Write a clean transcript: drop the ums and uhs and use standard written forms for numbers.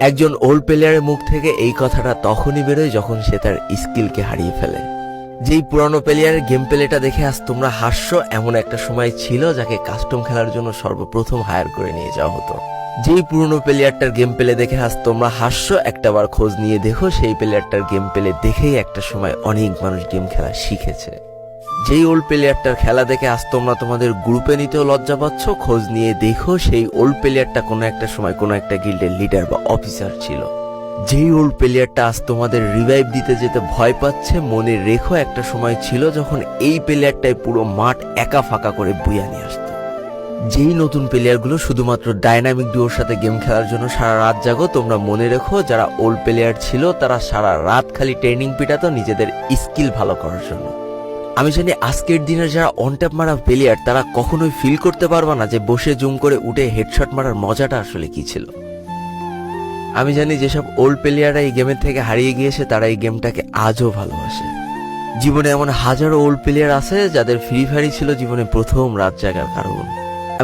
একজন ওল্ড প্লেয়ারের মুখ থেকে এই কথাটা তখনই বেরোয় যখন সে তার স্কিলকে হারিয়ে ফেলে। যেই পুরানো প্লেয়ারের গেম প্লেটা দেখে আজ তোমরা হাসছো, এমন একটা সময় ছিল যাকে কাস্টম খেলার জন্য সর্বপ্রথম হায়ার করে নিয়ে যাওয়া হতো। যেই পুরনো প্লেয়ারটার গেম প্লে দেখে আজ তোমরা হাসছো, একটাবার খোঁজ নিয়ে দেখো সেই প্লেয়ারটার গেম প্লে দেখেই একটা সময় অনেক মানুষ গেম খেলা শিখেছে। যেই ওল্ড প্লেয়ারটার খেলা দেখে আজ তোমরা তোমাদের গ্রুপে নিতেও লজ্জা পাচ্ছ, খোঁজ নিয়ে দেখো সেই ওল্ড প্লেয়ারটা কোনো একটা সময় কোনো একটা গিল্ডের লিডার বা অফিসার ছিল। যেই ওল্ড প্লেয়ারটা আজ তোমাদের রিভাইভ দিতে যেতে ভয় পাচ্ছে, মনে রেখো একটা সময় ছিল যখন এই প্লেয়ারটাই পুরো মাঠ একা ফাঁকা করে বুয়া নিয়ে আসতো। যেই নতুন প্লেয়ারগুলো শুধুমাত্র ডাইনামিক ডুয়োর সাথে গেম খেলার জন্য সারা রাত জাগো, তোমরা মনে রেখো যারা ওল্ড প্লেয়ার ছিল তারা সারা রাত খালি ট্রেনিং পিটাতো নিজেদের স্কিল ভালো করার জন্য। আমি জানি আজকের দিনের যারা অন ট্যাপ মারা প্লেয়ার তারা কখনোই ফিল করতে পারবা না যে বসে জুম করে উঠে হেডশট মারার মজাটা আসলে কি ছিল। আমি জানি যেসব ওল্ড প্লেয়াররা এই গেমের থেকে হারিয়ে গিয়েছে তারা এই গেমটাকে আজও ভালোবাসে। জীবনে এমন হাজারো ওল্ড প্লেয়ার আছে যাদের ফ্রি ফায়ারই ছিল জীবনে প্রথম রাত জাগার কারণ।